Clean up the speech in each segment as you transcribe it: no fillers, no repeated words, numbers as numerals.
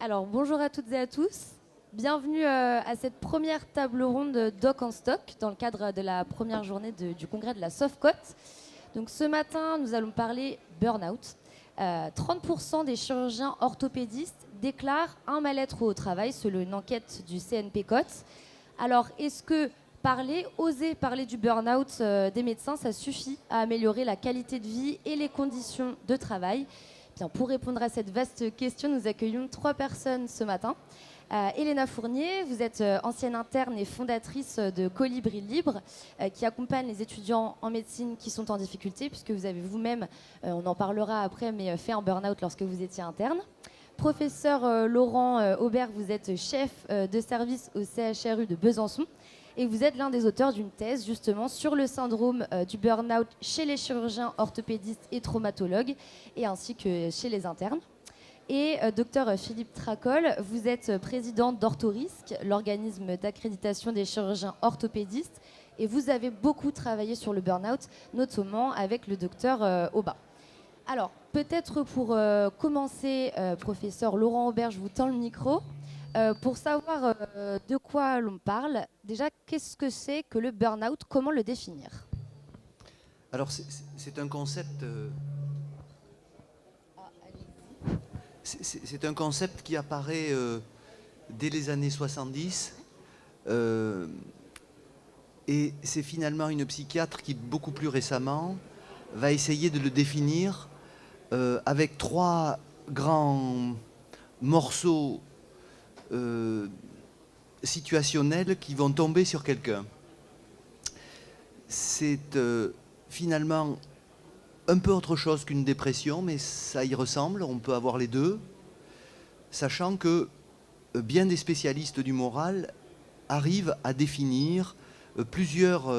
Alors, bonjour à toutes et à tous. Bienvenue à cette première table ronde Doc en Stock dans le cadre de la première journée du congrès de la Sofcote. Donc, ce matin, nous allons parler burn-out. 30% des chirurgiens orthopédistes déclarent un mal-être au travail selon une enquête du CNP-COT. Alors, est-ce que oser parler du burn-out des médecins, ça suffit à améliorer la qualité de vie et les conditions de travail? Bien, pour répondre à cette vaste question, nous accueillons 3 personnes ce matin. Elena Fournier, vous êtes ancienne interne et fondatrice de Colibri Libre, qui accompagne les étudiants en médecine qui sont en difficulté, puisque vous avez vous-même, on en parlera après, mais fait un burn-out lorsque vous étiez interne. Professeur Laurent Aubert, vous êtes chef de service au CHRU de Besançon. Et vous êtes l'un des auteurs d'une thèse justement sur le syndrome du burn-out chez les chirurgiens orthopédistes et traumatologues, et ainsi que chez les internes. Et docteur Philippe Tracol, vous êtes président d'Orthorisque, l'organisme d'accréditation des chirurgiens orthopédistes, et vous avez beaucoup travaillé sur le burn-out, notamment avec le docteur Aubin. Alors, peut-être pour commencer, professeur Laurent Aubert, je vous tends le micro. Pour savoir de quoi l'on parle, déjà, qu'est-ce que c'est que le burn-out? Comment le définir? Alors, c'est un concept... c'est un concept qui apparaît dès les années 70. Et c'est finalement une psychiatre qui, beaucoup plus récemment, va essayer de le définir avec 3 grands morceaux situationnels qui vont tomber sur quelqu'un. C'est finalement un peu autre chose qu'une dépression, mais ça y ressemble, on peut avoir les deux, sachant que bien des spécialistes du moral arrivent à définir plusieurs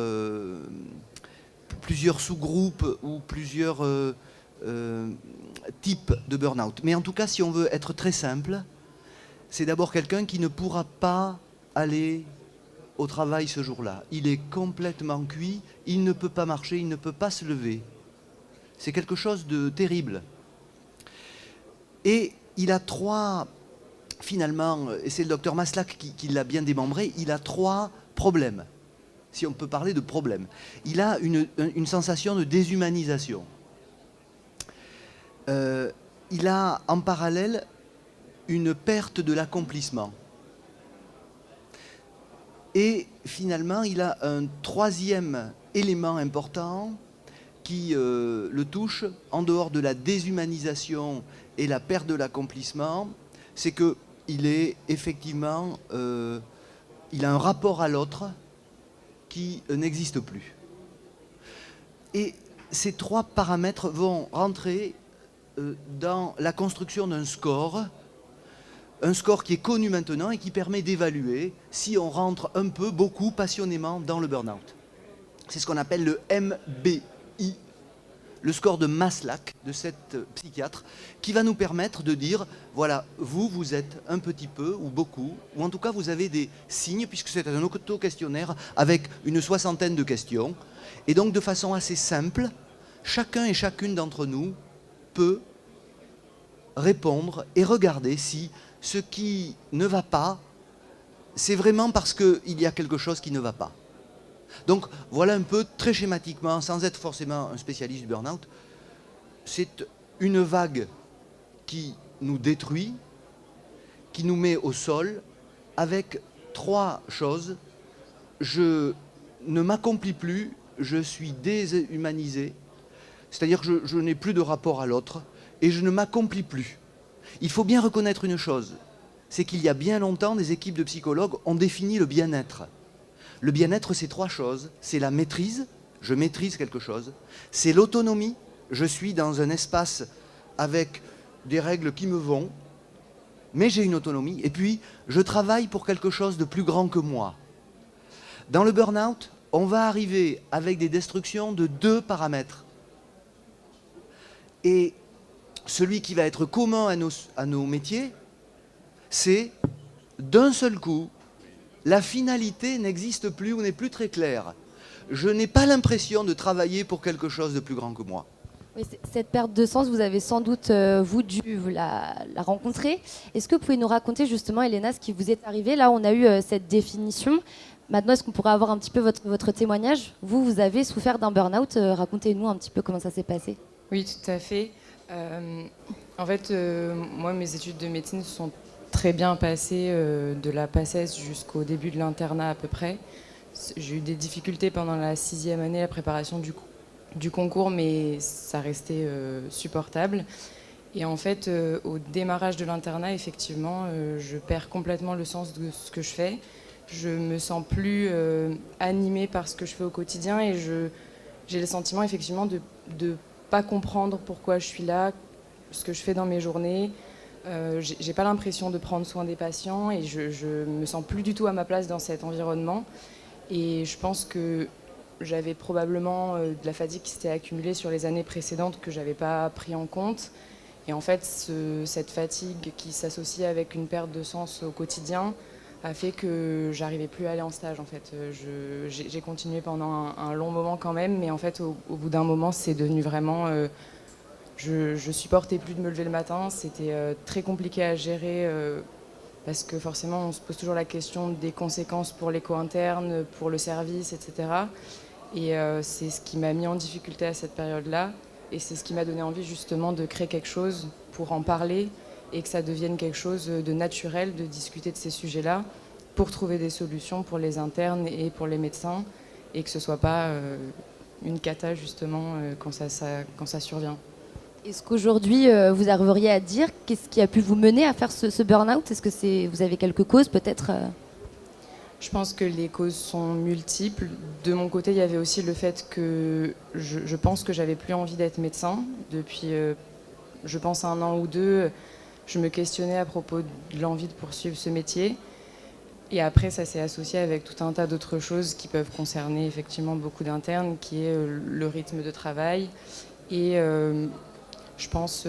sous-groupes ou plusieurs types de burn-out. Mais en tout cas, si on veut être très simple, c'est d'abord quelqu'un qui ne pourra pas aller au travail ce jour-là. Il est complètement cuit, il ne peut pas marcher, il ne peut pas se lever. C'est quelque chose de terrible. Et il a 3, finalement, et c'est le docteur Maslach qui l'a bien démembré, il a 3 problèmes, si on peut parler de problèmes. Il a une sensation de déshumanisation. Il a en parallèle une perte de l'accomplissement. Et finalement, il a un 3e élément important qui le touche, en dehors de la déshumanisation et la perte de l'accomplissement, c'est qu'il est effectivement, il a un rapport à l'autre qui n'existe plus. Et ces 3 paramètres vont rentrer dans la construction d'un score qui est connu maintenant et qui permet d'évaluer si on rentre un peu, beaucoup, passionnément dans le burn-out. C'est ce qu'on appelle le MBI, le score de Maslach, de cette psychiatre, qui va nous permettre de dire, voilà, vous êtes un petit peu, ou beaucoup, ou en tout cas vous avez des signes, puisque c'est un auto-questionnaire avec une 60aine de questions. Et donc de façon assez simple, chacun et chacune d'entre nous peut répondre et regarder si ce qui ne va pas, c'est vraiment parce qu'il y a quelque chose qui ne va pas. Donc voilà un peu, très schématiquement, sans être forcément un spécialiste du burn-out, c'est une vague qui nous détruit, qui nous met au sol, avec 3 choses. Je ne m'accomplis plus, je suis déshumanisé, c'est-à-dire que je n'ai plus de rapport à l'autre, et je ne m'accomplis plus. Il faut bien reconnaître une chose, c'est qu'il y a bien longtemps, des équipes de psychologues ont défini le bien-être. Le bien-être, c'est 3 choses. C'est la maîtrise, je maîtrise quelque chose. C'est l'autonomie, je suis dans un espace avec des règles qui me vont, mais j'ai une autonomie. Et puis, je travaille pour quelque chose de plus grand que moi. Dans le burn-out, on va arriver avec des destructions de 2 paramètres. Et celui qui va être commun à nos métiers, c'est d'un seul coup, la finalité n'existe plus ou n'est plus très claire. Je n'ai pas l'impression de travailler pour quelque chose de plus grand que moi. Oui, cette perte de sens, vous avez sans doute, vous, dû la rencontrer. Est-ce que vous pouvez nous raconter justement, Elena, ce qui vous est arrivé? Là, on a eu cette définition. Maintenant, est-ce qu'on pourrait avoir un petit peu votre témoignage? Vous avez souffert d'un burn-out. Racontez-nous un petit peu comment ça s'est passé. Oui, tout à fait. En fait, moi, mes études de médecine se sont très bien passées de la PACES jusqu'au début de l'internat à peu près. J'ai eu des difficultés pendant la 6e année, la préparation du concours, mais ça restait supportable. Et en fait, au démarrage de l'internat, effectivement, je perds complètement le sens de ce que je fais. Je me sens plus animée par ce que je fais au quotidien et j'ai le sentiment effectivement de pas comprendre pourquoi je suis là, ce que je fais dans mes journées. J'ai pas l'impression de prendre soin des patients et je me sens plus du tout à ma place dans cet environnement. Et je pense que j'avais probablement de la fatigue qui s'était accumulée sur les années précédentes que j'avais pas pris en compte. Et en fait, cette fatigue qui s'associe avec une perte de sens au quotidien a fait que j'arrivais plus à aller en stage. En fait, j'ai continué pendant un long moment quand même, mais en fait, au bout d'un moment, c'est devenu vraiment. Je supportais plus de me lever le matin. C'était très compliqué à gérer parce que forcément, on se pose toujours la question des conséquences pour l'éco interne, pour le service, etc. Et c'est ce qui m'a mis en difficulté à cette période-là. Et c'est ce qui m'a donné envie justement de créer quelque chose pour en parler et que ça devienne quelque chose de naturel, de discuter de ces sujets-là pour trouver des solutions pour les internes et pour les médecins et que ce ne soit pas une cata justement quand ça survient. Est-ce qu'aujourd'hui, vous arriveriez à dire qu'est-ce qui a pu vous mener à faire ce burn-out? Est-ce que vous avez quelques causes peut-être? Je pense que les causes sont multiples. De mon côté, il y avait aussi le fait que je pense que j'avais plus envie d'être médecin. Depuis, je pense, 1 an ou 2, je me questionnais à propos de l'envie de poursuivre ce métier. Et après, ça s'est associé avec tout un tas d'autres choses qui peuvent concerner effectivement beaucoup d'internes, qui est le rythme de travail et je pense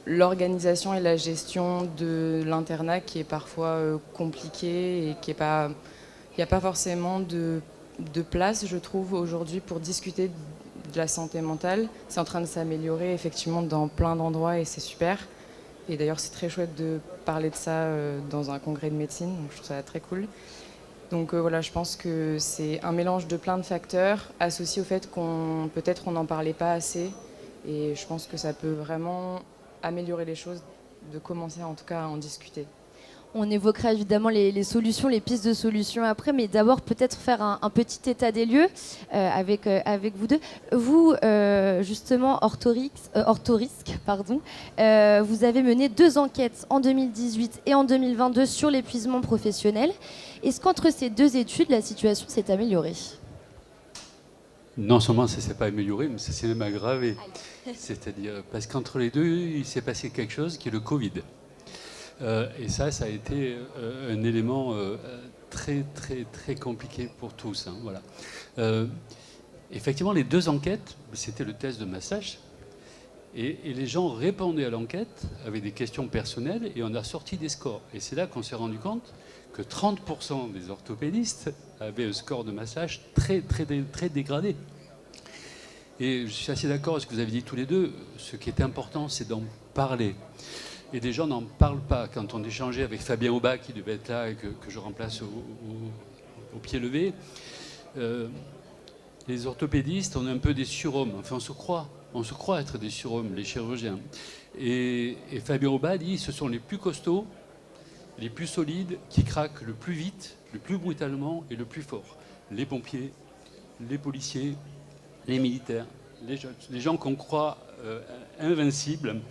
l'organisation et la gestion de l'internat qui est parfois compliquée et qui est pas, il n'y a pas forcément de place, je trouve, aujourd'hui pour discuter de la santé mentale. C'est en train de s'améliorer effectivement dans plein d'endroits et c'est super. Et d'ailleurs, c'est très chouette de parler de ça dans un congrès de médecine, donc je trouve ça très cool. Donc voilà, je pense que c'est un mélange de plein de facteurs associés au fait qu'on peut-être on n'en parlait pas assez. Et je pense que ça peut vraiment améliorer les choses, de commencer en tout cas à en discuter. On évoquera évidemment les solutions, les pistes de solutions après, mais d'abord peut-être faire un petit état des lieux avec vous deux. Vous, justement, Orthorisque, pardon, vous avez mené 2 enquêtes en 2018 et en 2022 sur l'épuisement professionnel. Est-ce qu'entre ces 2 études, la situation s'est améliorée? Non seulement ça ne s'est pas amélioré, mais ça s'est même aggravé. C'est-à-dire, parce qu'entre les deux, il s'est passé quelque chose qui est le Covid. Et ça a été un élément très, très, très compliqué pour tous. Hein, voilà. Effectivement, les 2 enquêtes, c'était le test de massage. Et les gens répondaient à l'enquête avec des questions personnelles et on a sorti des scores. Et c'est là qu'on s'est rendu compte que 30% des orthopédistes avaient un score de massage très, très, très dégradé. Et je suis assez d'accord avec ce que vous avez dit tous les deux. Ce qui est important, c'est d'en parler. Et des gens n'en parlent pas. Quand on échangeait avec Fabien Aubat, qui devait être là et que je remplace au pied levé, les orthopédistes, on est un peu des surhommes. Enfin, on se croit être des surhommes, les chirurgiens. Et Fabien Aubat dit, ce sont les plus costauds, les plus solides, qui craquent le plus vite, le plus brutalement et le plus fort. Les pompiers, les policiers, les militaires, les gens qu'on croit invincibles.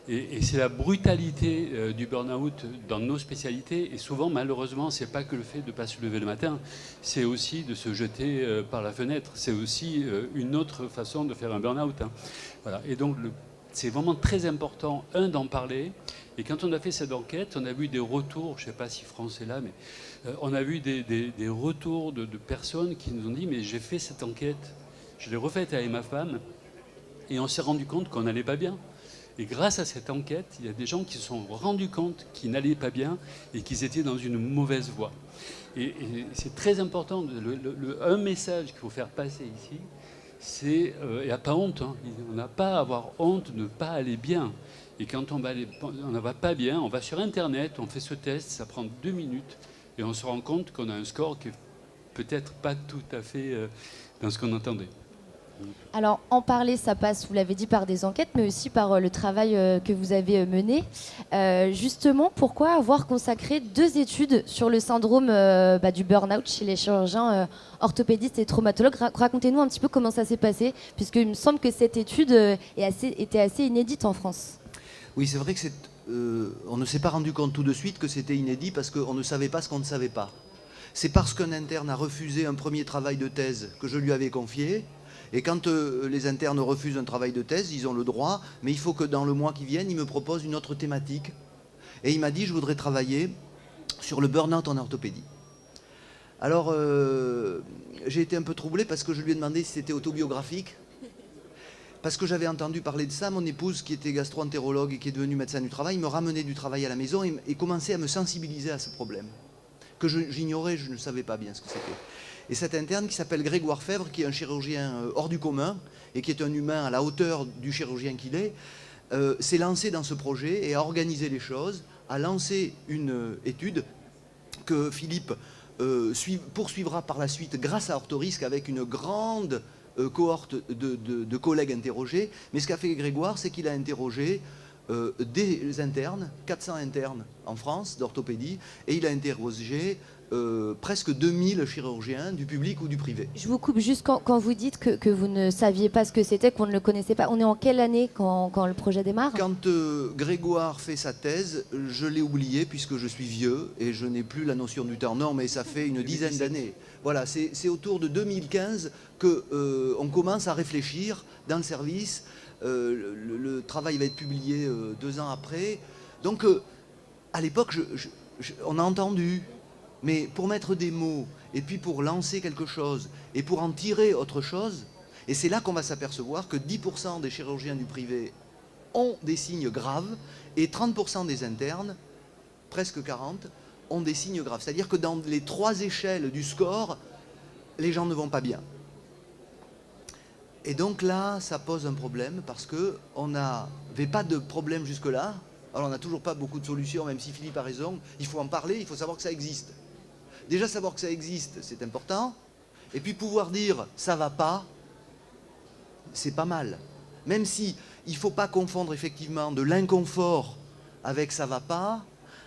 Et c'est la brutalité du burn-out dans nos spécialités. Et souvent, malheureusement, c'est pas que le fait de ne pas se lever le matin, c'est aussi de se jeter par la fenêtre. C'est aussi une autre façon de faire un burn-out. Hein. Voilà. Et donc, c'est vraiment très important, d'en parler. Et quand on a fait cette enquête, on a vu des retours, je ne sais pas si France est là, mais on a vu des retours de personnes qui nous ont dit « mais j'ai fait cette enquête, je l'ai refaite avec ma femme, et on s'est rendu compte qu'on n'allait pas bien ». Et grâce à cette enquête, il y a des gens qui se sont rendus compte qu'ils n'allaient pas bien et qu'ils étaient dans une mauvaise voie. Et c'est très important, un message qu'il faut faire passer ici, c'est il n'y a pas honte. Hein. On n'a pas à avoir honte de ne pas aller bien. Et quand on ne va pas bien, on va sur Internet, on fait ce test, ça prend 2 minutes, et on se rend compte qu'on a un score qui est peut-être pas tout à fait dans ce qu'on entendait. Alors, en parler, ça passe, vous l'avez dit, par des enquêtes, mais aussi par le travail que vous avez mené. Justement, pourquoi avoir consacré 2 études sur le syndrome du burn-out chez les chirurgiens orthopédistes et traumatologues? Racontez-nous un petit peu comment ça s'est passé, puisqu'il me semble que cette étude était assez inédite en France. Oui, c'est vrai que on ne s'est pas rendu compte tout de suite que c'était inédit parce qu'on ne savait pas ce qu'on ne savait pas. C'est parce qu'un interne a refusé un premier travail de thèse que je lui avais confié. Et quand les internes refusent un travail de thèse, ils ont le droit, mais il faut que dans le mois qui vient, ils me proposent une autre thématique. Et il m'a dit, je voudrais travailler sur le burn-out en orthopédie. Alors, j'ai été un peu troublé parce que je lui ai demandé si c'était autobiographique. Parce que j'avais entendu parler de ça, mon épouse, qui était gastro-entérologue et qui est devenue médecin du travail, me ramenait du travail à la maison et commençait à me sensibiliser à ce problème. Que j'ignorais, je ne savais pas bien ce que c'était. Et cet interne qui s'appelle Grégoire Fèvre, qui est un chirurgien hors du commun et qui est un humain à la hauteur du chirurgien qu'il est, s'est lancé dans ce projet et a organisé les choses, a lancé une étude que Philippe poursuivra par la suite grâce à Orthorisque avec une grande cohorte de collègues interrogés. Mais ce qu'a fait Grégoire, c'est qu'il a interrogé des internes, 400 internes en France d'orthopédie, et il a interrogé presque 2000 chirurgiens du public ou du privé. Je vous coupe juste quand vous dites que vous ne saviez pas ce que c'était, qu'on ne le connaissait pas. On est en quelle année quand le projet démarre? Quand Grégoire fait sa thèse, je l'ai oublié puisque je suis vieux et je n'ai plus la notion du temps. Non, mais ça fait une dizaine d'années. Voilà, c'est autour de 2015 qu'on commence à réfléchir dans le service. Le travail va être publié 2 ans après. Donc, à l'époque, on a entendu. Mais pour mettre des mots, et puis pour lancer quelque chose, et pour en tirer autre chose, et c'est là qu'on va s'apercevoir que 10% des chirurgiens du privé ont des signes graves, et 30% des internes, presque 40%, ont des signes graves. C'est-à-dire que dans les 3 échelles du score, les gens ne vont pas bien. Et donc là, ça pose un problème, parce qu'on n'avait pas de problème jusque-là. Alors on n'a toujours pas beaucoup de solutions, même si Philippe a raison. Il faut en parler, il faut savoir que ça existe. Déjà, savoir que ça existe, c'est important. Et puis pouvoir dire « ça va pas », c'est pas mal. Même si il ne faut pas confondre effectivement de l'inconfort avec « ça va pas »,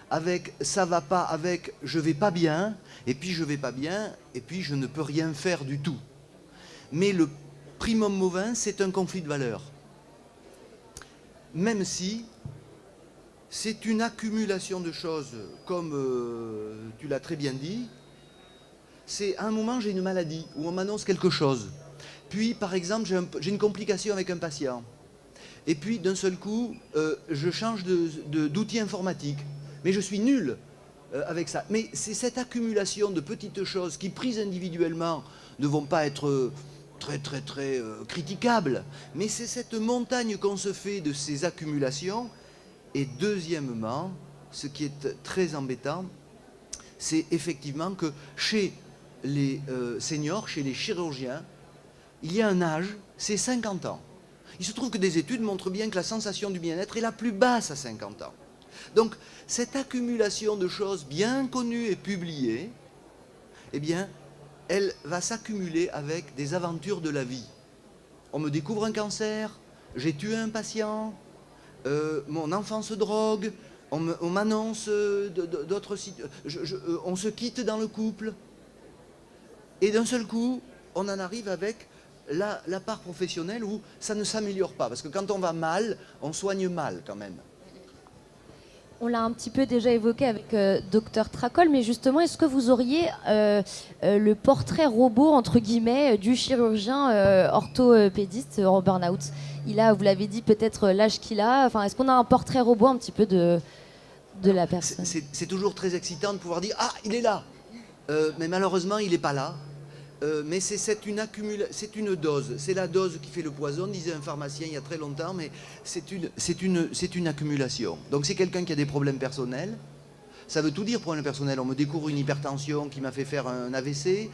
avec « ça va pas » avec « je vais pas bien », et puis « je vais pas bien », et puis « je ne peux rien faire du tout ». Mais le primum movens, c'est un conflit de valeurs. Même si c'est une accumulation de choses, comme tu l'as très bien dit. C'est à un moment, j'ai une maladie, où on m'annonce quelque chose. Puis, par exemple, j'ai une complication avec un patient. Et puis, d'un seul coup, je change d'outil informatique. Mais je suis nul avec ça. Mais c'est cette accumulation de petites choses qui, prises individuellement, ne vont pas être très critiquables. Mais c'est cette montagne qu'on se fait de ces accumulations. Et deuxièmement, ce qui est très embêtant, c'est effectivement que chez les seniors, chez les chirurgiens, il y a un âge, c'est 50 ans. Il se trouve que des études montrent bien que la sensation du bien-être est la plus basse à 50 ans. Donc, cette accumulation de choses bien connues et publiées, eh bien, elle va s'accumuler avec des aventures de la vie. On me découvre un cancer, j'ai tué un patient, mon enfant se drogue, on m'annonce d'autres sites, on se quitte dans le couple. Et d'un seul coup, on en arrive avec la part professionnelle où ça ne s'améliore pas. Parce que quand on va mal, on soigne mal quand même. On l'a un petit peu déjà évoqué avec Dr Tracol, mais justement, est-ce que vous auriez le portrait robot, entre guillemets, du chirurgien orthopédiste en burn-out? Il a, vous l'avez dit, peut-être l'âge qu'il a. Enfin, est-ce qu'on a un portrait robot un petit peu de la personne? C'est toujours très excitant de pouvoir dire « Ah, il est là !» Mais malheureusement, il n'est pas là. Mais c'est une dose. C'est la dose qui fait le poison, disait un pharmacien il y a très longtemps, mais c'est une accumulation. Donc c'est quelqu'un qui a des problèmes personnels. Ça veut tout dire, problème personnel. On me découvre une hypertension qui m'a fait faire un AVC.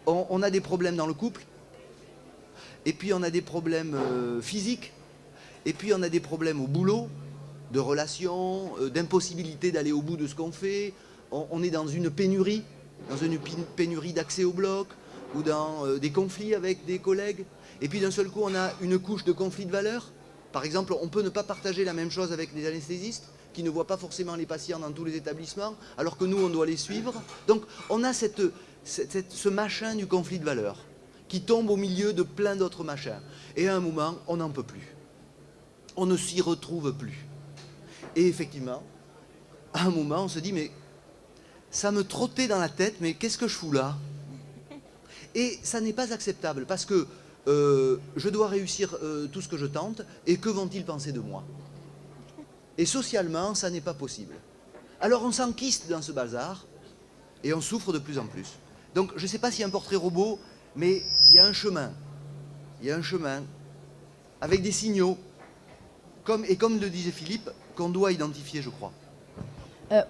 On a des problèmes dans le couple. et puis on a des problèmes physiques, et puis on a des problèmes au boulot, de relations, d'impossibilité d'aller au bout de ce qu'on fait. On est dans une pénurie d'accès au bloc, ou dans des conflits avec des collègues. Et puis d'un seul coup, on a une couche de conflit de valeurs. Par exemple, on peut ne pas partager la même chose avec des anesthésistes qui ne voient pas forcément les patients dans tous les établissements, alors que nous, on doit les suivre. Donc on a ce machin du conflit de valeurs qui tombe au milieu de plein d'autres machins. Et à un moment, on n'en peut plus. On ne s'y retrouve plus. Et effectivement, à un moment, on se dit, mais ça me trottait dans la tête, mais qu'est-ce que je fous là? Et ça n'est pas acceptable, parce que je dois réussir tout ce que je tente, et que vont-ils penser de moi? Et socialement, ça n'est pas possible. Alors on s'enquiste dans ce bazar, et on souffre de plus en plus. Donc je ne sais pas s'il y a un portrait robot, mais il y a un chemin. Il y a un chemin, avec des signaux, comme le disait Philippe, qu'on doit identifier, je crois.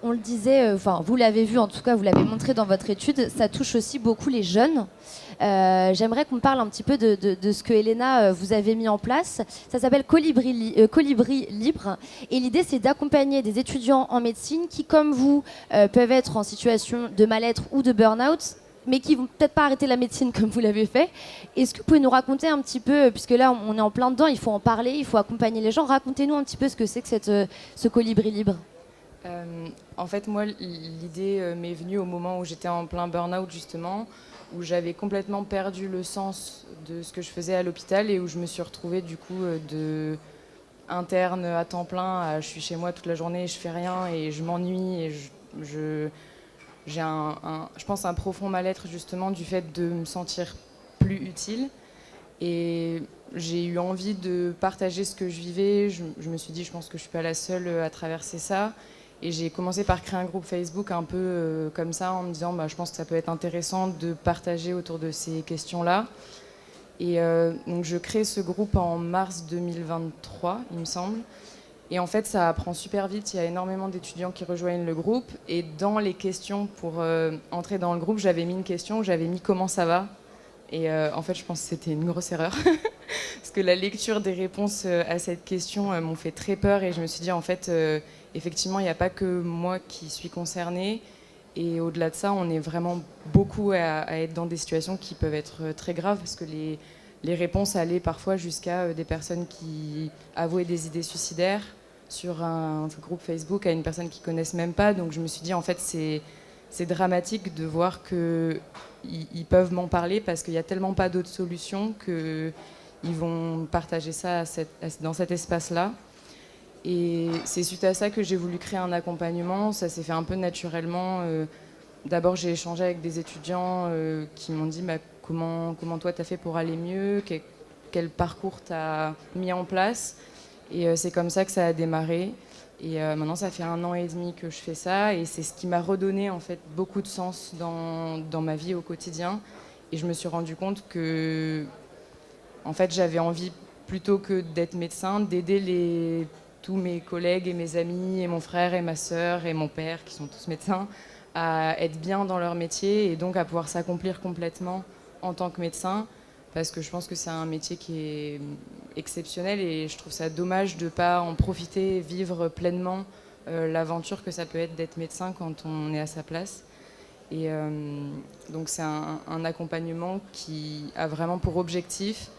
On le disait, vous l'avez vu, en tout cas, vous l'avez montré dans votre étude, ça touche aussi beaucoup les jeunes. J'aimerais qu'on parle un petit peu de ce que Elena, vous avez mis en place. Ça s'appelle Colibri Libre. Et l'idée, c'est d'accompagner des étudiants en médecine qui, comme vous, peuvent être en situation de mal-être ou de burn-out, mais qui vont peut-être pas arrêter la médecine comme vous l'avez fait. Est-ce que vous pouvez nous raconter un petit peu, puisque là, on est en plein dedans, il faut en parler, il faut accompagner les gens. Racontez-nous un petit peu ce que c'est que ce Colibri Libre. En fait, moi, l'idée m'est venue au moment où j'étais en plein burn-out, justement, où j'avais complètement perdu le sens de ce que je faisais à l'hôpital et où je me suis retrouvée, du coup, de interne à temps plein, je suis chez moi toute la journée, je fais rien et je m'ennuie et j'ai je pense, un profond mal-être, justement, du fait de me sentir plus utile. Et j'ai eu envie de partager ce que je vivais. Je me suis dit, je pense que je ne suis pas la seule à traverser ça. Et j'ai commencé par créer un groupe Facebook un peu comme ça, en me disant, je pense que ça peut être intéressant de partager autour de ces questions-là. Et donc je crée ce groupe en mars 2023, il me semble. Et en fait, ça prend super vite. Il y a énormément d'étudiants qui rejoignent le groupe. Et dans les questions pour entrer dans le groupe, j'avais mis une question où j'avais mis « Comment ça va ?» Et en fait, je pense que c'était une grosse erreur. Parce que la lecture des réponses à cette question m'ont fait très peur. Et je me suis dit, en fait, effectivement, il n'y a pas que moi qui suis concernée. Et au-delà de ça, on est vraiment beaucoup à être dans des situations qui peuvent être très graves. Parce que les réponses allaient parfois jusqu'à des personnes qui avouaient des idées suicidaires sur un groupe Facebook à une personne qu'ils ne connaissent même pas. Donc je me suis dit, en fait, c'est dramatique de voir qu'ils peuvent m'en parler parce qu'il n'y a tellement pas d'autres solutions qu'ils vont partager ça dans cet espace-là. Et c'est suite à ça que j'ai voulu créer un accompagnement. Ça s'est fait un peu naturellement. D'abord, j'ai échangé avec des étudiants qui m'ont dit comment toi t'as fait pour aller mieux, quel parcours t'as mis en place. Et c'est comme ça que ça a démarré. Et maintenant, ça fait 1 an et demi que je fais ça. Et c'est ce qui m'a redonné en fait beaucoup de sens dans ma vie au quotidien. Et je me suis rendu compte que en fait, j'avais envie, plutôt que d'être médecin, d'aider tous mes collègues et mes amis, et mon frère et ma sœur et mon père, qui sont tous médecins, à être bien dans leur métier et donc à pouvoir s'accomplir complètement en tant que médecin, parce que je pense que c'est un métier qui est exceptionnel et je trouve ça dommage de ne pas en profiter, vivre pleinement l'aventure que ça peut être d'être médecin quand on est à sa place. Et donc c'est un accompagnement qui a vraiment pour objectif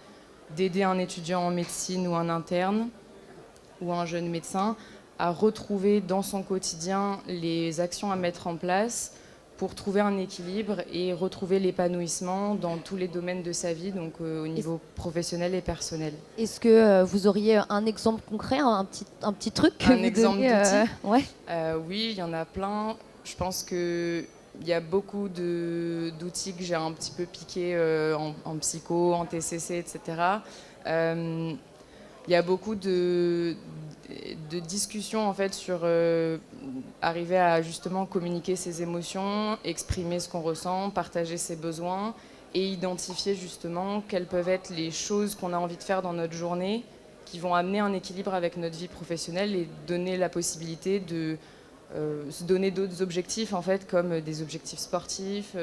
d'aider un étudiant en médecine ou un interne ou un jeune médecin à retrouver dans son quotidien les actions à mettre en place pour trouver un équilibre et retrouver l'épanouissement dans tous les domaines de sa vie, donc au niveau professionnel et personnel. Est-ce que vous auriez un exemple concret, un petit truc que un vous exemple donnez, d'outil Oui, il y en a plein. Je pense qu'il y a beaucoup d'outils que j'ai un petit peu piqués en psycho, en TCC, etc. Il y a beaucoup de discussions en fait sur arriver à justement communiquer ses émotions, exprimer ce qu'on ressent, partager ses besoins et identifier justement quelles peuvent être les choses qu'on a envie de faire dans notre journée qui vont amener un équilibre avec notre vie professionnelle et donner la possibilité de se donner d'autres objectifs en fait, comme des objectifs sportifs,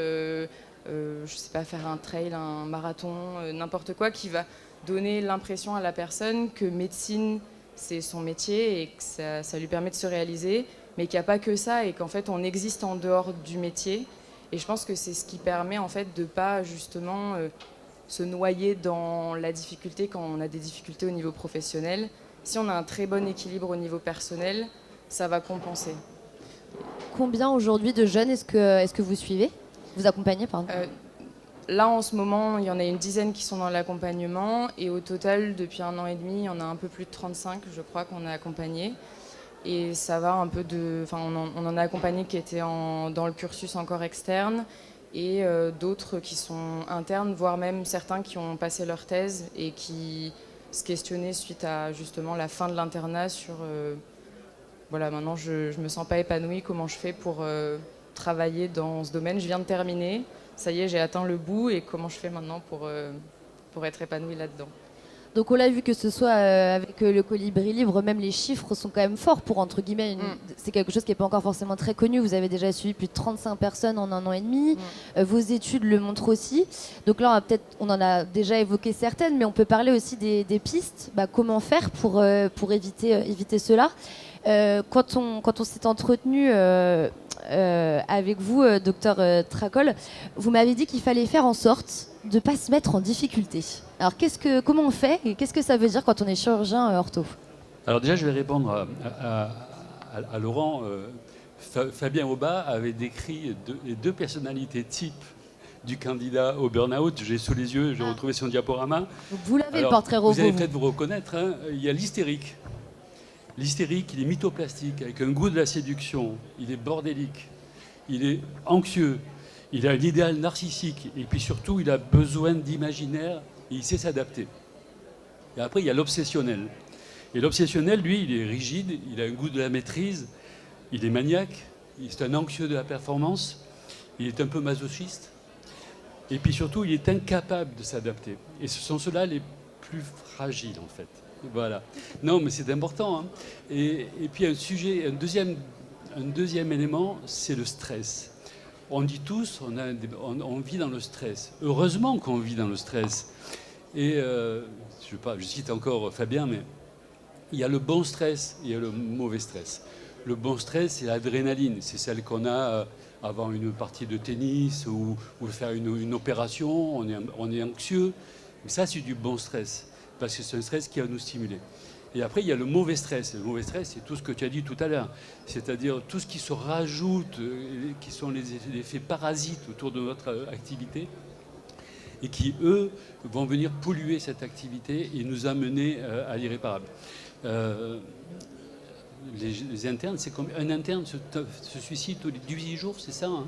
je sais pas, faire un trail, un marathon, n'importe quoi qui va donner l'impression à la personne que médecine, c'est son métier et que ça lui permet de se réaliser, mais qu'il n'y a pas que ça et qu'en fait, on existe en dehors du métier. Et je pense que c'est ce qui permet en fait de ne pas justement se noyer dans la difficulté quand on a des difficultés au niveau professionnel. Si on a un très bon équilibre au niveau personnel, ça va compenser. Combien aujourd'hui de jeunes est-ce que vous suivez? Vous accompagnez, pardon. Là, en ce moment, il y en a une dizaine qui sont dans l'accompagnement. Et au total, depuis 1 an et demi, il y en a un peu plus de 35, je crois, qu'on a accompagné. Et ça va un peu de... Enfin, on en a accompagné qui étaient dans le cursus encore externe et d'autres qui sont internes, voire même certains qui ont passé leur thèse et qui se questionnaient suite à justement la fin de l'internat sur... voilà, maintenant, je me sens pas épanouie. Comment je fais pour travailler dans ce domaine? Je viens de terminer. Ça y est, j'ai atteint le bout. Et comment je fais maintenant pour être épanouie là-dedans? Donc on l'a vu, que ce soit avec le Colibri Libre, même les chiffres sont quand même forts pour, entre guillemets, c'est quelque chose qui n'est pas encore forcément très connu. Vous avez déjà suivi plus de 35 personnes en 1 an et demi. Vos études le montrent aussi. Donc là, on en a déjà évoqué certaines, mais on peut parler aussi des pistes. Comment faire pour éviter cela? Quand on s'est entretenu avec vous, docteur Tracol, vous m'avez dit qu'il fallait faire en sorte de ne pas se mettre en difficulté. Alors comment on fait et qu'est-ce que ça veut dire quand on est chirurgien ortho? Alors déjà, je vais répondre à Laurent. Fabien Oba avait décrit les 2 personnalités types du candidat au burn-out. J'ai sous les yeux, j'ai retrouvé son diaporama. Vous l'avez, le portrait robot. Vous allez peut-être vous reconnaître, hein, il y a l'hystérique. L'hystérique, il est mythoplastique, avec un goût de la séduction, il est bordélique, il est anxieux, il a un idéal narcissique, et puis surtout, il a besoin d'imaginaire, et il sait s'adapter. Et après, il y a l'obsessionnel. Et l'obsessionnel, lui, il est rigide, il a un goût de la maîtrise, il est maniaque, c'est un anxieux de la performance, il est un peu masochiste, et puis surtout, il est incapable de s'adapter. Et ce sont ceux-là les plus fragiles, en fait. Voilà. Non, mais c'est important. Hein. Et puis un deuxième élément, c'est le stress. On dit tous, on vit dans le stress. Heureusement qu'on vit dans le stress. Et je cite encore Fabien, mais il y a le bon stress et il y a le mauvais stress. Le bon stress, c'est l'adrénaline. C'est celle qu'on a avant une partie de tennis ou faire une opération. On est anxieux. Mais ça, c'est du bon stress. Parce que c'est un stress qui va nous stimuler. Et après, il y a le mauvais stress. Le mauvais stress, c'est tout ce que tu as dit tout à l'heure. C'est-à-dire tout ce qui se rajoute, qui sont les effets parasites autour de notre activité, et qui, eux, vont venir polluer cette activité et nous amener à l'irréparable. Les internes, c'est comme un interne se suicide tous les 18 jours, c'est ça, hein?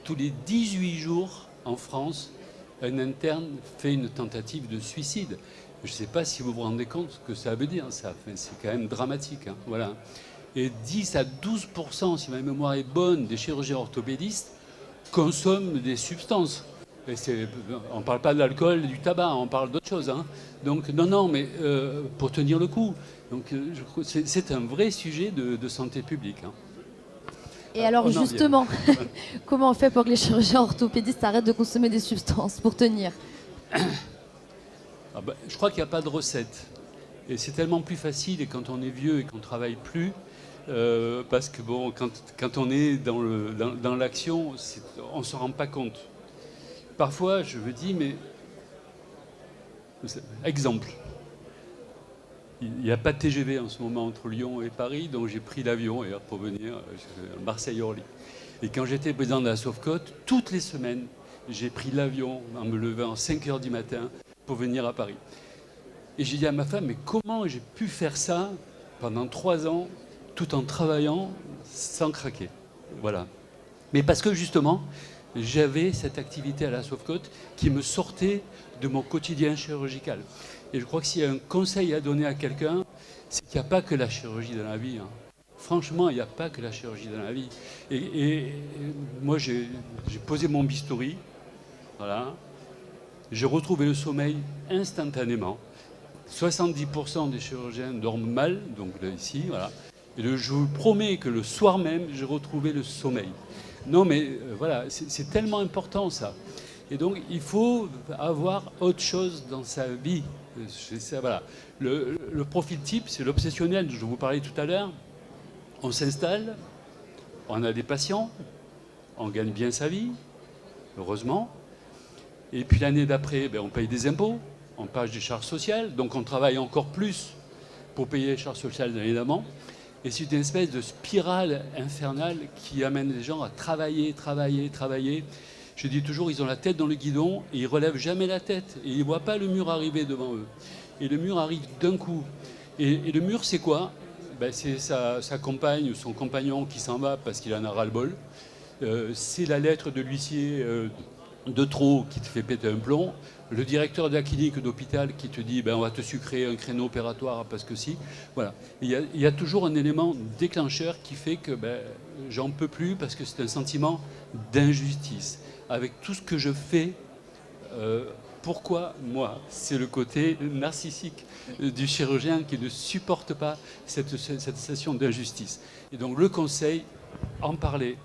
Tous les 18 jours, en France, un interne fait une tentative de suicide. Je ne sais pas si vous vous rendez compte ce que ça veut dire, ça. C'est quand même dramatique. Hein, voilà. Et 10 à 12%, si ma mémoire est bonne, des chirurgiens orthopédistes consomment des substances. On ne parle pas de l'alcool et du tabac, on parle d'autre chose. Hein. Donc, non, mais pour tenir le coup. Donc, c'est un vrai sujet de santé publique. Hein. Et alors, justement, comment on fait pour que les chirurgiens orthopédistes arrêtent de consommer des substances pour tenir? Je crois qu'il n'y a pas de recette. Et c'est tellement plus facile et quand on est vieux et qu'on ne travaille plus, parce que bon, quand on est dans l'action, on ne se rend pas compte. Parfois, je me dis, mais... Exemple. Il n'y a pas de TGV en ce moment entre Lyon et Paris, donc j'ai pris l'avion pour venir à Marseille-Orly. Et quand j'étais président de la Sauvecote, toutes les semaines, j'ai pris l'avion en me levant à 5h du matin pour venir à Paris. Et j'ai dit à ma femme, mais comment j'ai pu faire ça pendant 3 ans, tout en travaillant sans craquer? Voilà. Mais parce que justement, j'avais cette activité à la Sauvecote qui me sortait de mon quotidien chirurgical. Et je crois que s'il y a un conseil à donner à quelqu'un, c'est qu'il n'y a pas que la chirurgie dans la vie. Hein. Franchement, il n'y a pas que la chirurgie dans la vie. Et moi, j'ai posé mon bistouri, voilà. J'ai retrouvé le sommeil instantanément. 70% des chirurgiens dorment mal, donc là, ici, voilà. Et je vous promets que le soir même, j'ai retrouvé le sommeil. Non, mais voilà, c'est tellement important ça. Et donc, il faut avoir autre chose dans sa vie. Voilà. Le profil type, c'est l'obsessionnel dont je vous parlais tout à l'heure. On s'installe, on a des patients, on gagne bien sa vie, heureusement. Et puis l'année d'après, on paye des impôts, on paye des charges sociales, donc on travaille encore plus pour payer les charges sociales de l'année d'avant. Et c'est une espèce de spirale infernale qui amène les gens à travailler, travailler, travailler. Je dis toujours, ils ont la tête dans le guidon et ils ne relèvent jamais la tête. Et ils ne voient pas le mur arriver devant eux. Et le mur arrive d'un coup. Et le mur, c'est quoi? C'est sa compagne ou son compagnon qui s'en va parce qu'il en a ras-le-bol. C'est la lettre de l'huissier de trop qui te fait péter un plomb. Le directeur de la clinique d'hôpital qui te dit on va te sucrer un créneau opératoire parce que si. Voilà. Il y a toujours un élément déclencheur qui fait que j'en peux plus parce que c'est un sentiment d'injustice. Avec tout ce que je fais, pourquoi moi? C'est le côté narcissique du chirurgien qui ne supporte pas cette sensation d'injustice. Et donc le conseil, en parler,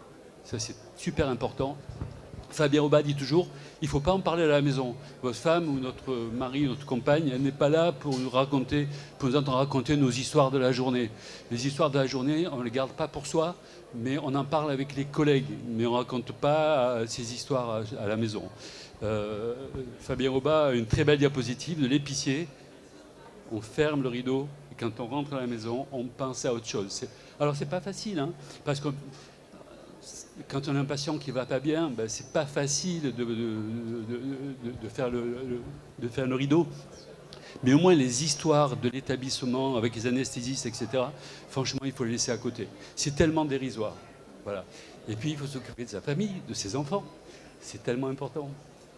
ça c'est super important. Fabien Oba dit toujours, il ne faut pas en parler à la maison. Votre femme ou notre mari, notre compagne, elle n'est pas là pour nous entendre raconter nos histoires de la journée. Les histoires de la journée, on ne les garde pas pour soi, mais on en parle avec les collègues. Mais on ne raconte pas ces histoires à la maison. Fabien Oba a une très belle diapositive de l'épicier. On ferme le rideau et quand on rentre à la maison, on pense à autre chose. Alors c'est pas facile, parce que quand on a un patient qui ne va pas bien, c'est pas facile de faire le rideau. Mais au moins les histoires de l'établissement avec les anesthésistes, etc., franchement, il faut les laisser à côté. C'est tellement dérisoire. Voilà. Et puis, il faut s'occuper de sa famille, de ses enfants. C'est tellement important.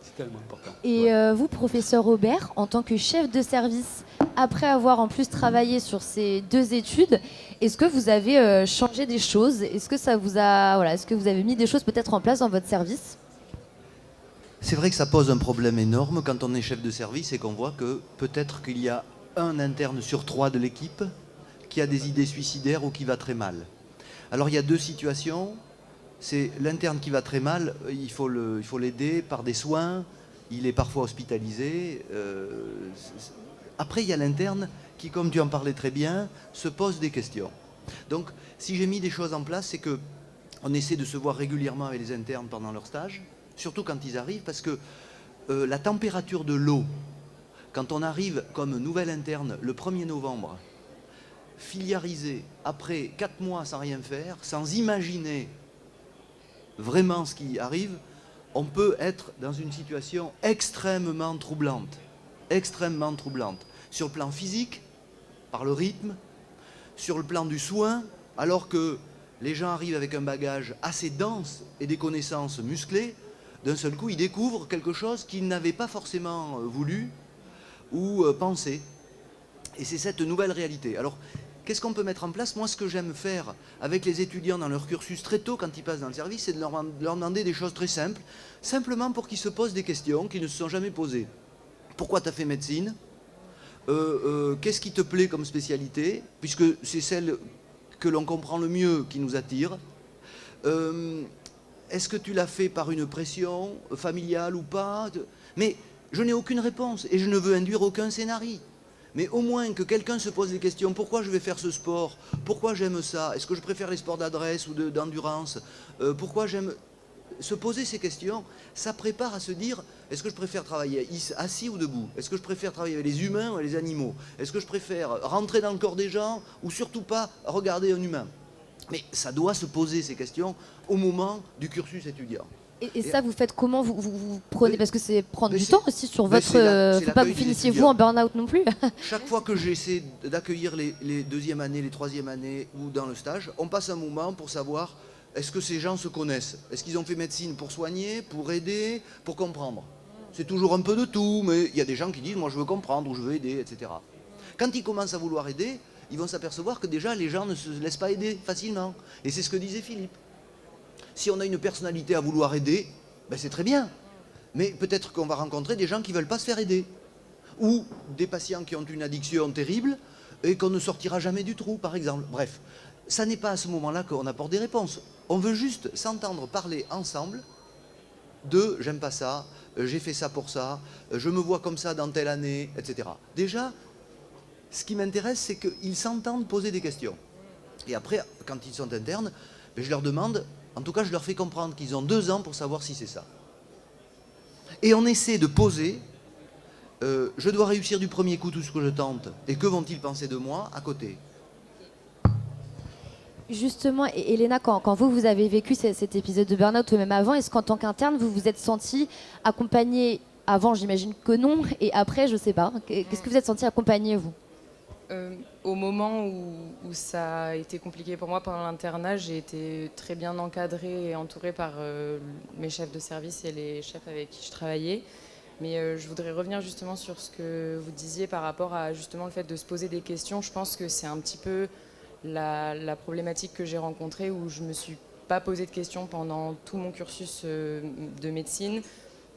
C'est tellement important. Et vous, professeur Aubert, en tant que chef de service, après avoir en plus travaillé sur ces 2 études, est-ce que vous avez changé des choses? Est-ce que ça vous a, est-ce que vous avez mis des choses peut-être en place dans votre service? C'est vrai que ça pose un problème énorme quand on est chef de service et qu'on voit que peut-être qu'il y a un interne sur 3 de l'équipe qui a des idées suicidaires ou qui va très mal. Alors il y a 2 situations. C'est l'interne qui va très mal, il faut l'aider par des soins, il est parfois hospitalisé. Après, il y a l'interne qui, comme tu en parlais très bien, se pose des questions. Donc, si j'ai mis des choses en place, c'est qu'on essaie de se voir régulièrement avec les internes pendant leur stage, surtout quand ils arrivent, parce que la température de l'eau, quand on arrive comme nouvel interne le 1er novembre, filiarisé, après 4 mois sans rien faire, sans imaginer vraiment ce qui arrive, on peut être dans une situation extrêmement troublante. Extrêmement troublante. Sur le plan physique, par le rythme, sur le plan du soin, alors que les gens arrivent avec un bagage assez dense et des connaissances musclées, d'un seul coup, ils découvrent quelque chose qu'ils n'avaient pas forcément voulu ou pensé. Et c'est cette nouvelle réalité. Alors, qu'est-ce qu'on peut mettre en place? Moi, ce que j'aime faire avec les étudiants dans leur cursus très tôt, quand ils passent dans le service, c'est de leur demander des choses très simples, simplement pour qu'ils se posent des questions qu'ils ne se sont jamais posées. Pourquoi tu as fait médecine? Qu'est-ce qui te plaît comme spécialité? Puisque c'est celle que l'on comprend le mieux qui nous attire. Est-ce que tu l'as fait par une pression familiale ou pas? Mais je n'ai aucune réponse et je ne veux induire aucun scénario. Mais au moins que quelqu'un se pose des questions. Pourquoi je vais faire ce sport? Pourquoi j'aime ça? Est-ce que je préfère les sports d'adresse ou d'endurance? Pourquoi j'aime... Se poser ces questions, ça prépare à se dire, est-ce que je préfère travailler assis ou debout? Est-ce que je préfère travailler avec les humains ou avec les animaux? Est-ce que je préfère rentrer dans le corps des gens ou surtout pas regarder un humain? Mais ça doit se poser ces questions au moment du cursus étudiant. Et ça, vous faites comment? Vous prenez, parce que c'est prendre du temps aussi sur votre... faut pas que vous finissiez vous en burn-out non plus. Chaque fois que j'essaie d'accueillir les 2e années, les 3e années ou dans le stage, on passe un moment pour savoir est-ce que ces gens se connaissent? Est-ce qu'ils ont fait médecine pour soigner, pour aider, pour comprendre? C'est toujours un peu de tout, mais il y a des gens qui disent moi je veux comprendre ou je veux aider, etc. Quand ils commencent à vouloir aider, ils vont s'apercevoir que déjà les gens ne se laissent pas aider facilement. Et c'est ce que disait Philippe. Si on a une personnalité à vouloir aider, c'est très bien. Mais peut-être qu'on va rencontrer des gens qui ne veulent pas se faire aider. Ou des patients qui ont une addiction terrible et qu'on ne sortira jamais du trou, par exemple. Bref, ça n'est pas à ce moment-là qu'on apporte des réponses. On veut juste s'entendre parler ensemble 2, j'aime pas ça, j'ai fait ça pour ça, je me vois comme ça dans telle année, etc. Déjà, ce qui m'intéresse, c'est qu'ils s'entendent poser des questions. Et après, quand ils sont internes, je leur demande, en tout cas je leur fais comprendre qu'ils ont 2 ans pour savoir si c'est ça. Et on essaie de poser, je dois réussir du premier coup tout ce que je tente, et que vont-ils penser de moi à côté? Justement, Elena, quand vous avez vécu cet épisode de burn-out ou même avant, est-ce qu'en tant qu'interne, vous vous êtes senti accompagné avant, j'imagine que non, et après, je sais pas. Qu'est-ce que vous êtes senti accompagné, vous? Au moment où ça a été compliqué pour moi pendant l'internat, j'ai été très bien encadrée et entourée par mes chefs de service et les chefs avec qui je travaillais. Mais je voudrais revenir justement sur ce que vous disiez par rapport à justement le fait de se poser des questions. Je pense que c'est un petit peu la problématique que j'ai rencontrée, où je ne me suis pas posé de questions pendant tout mon cursus de médecine,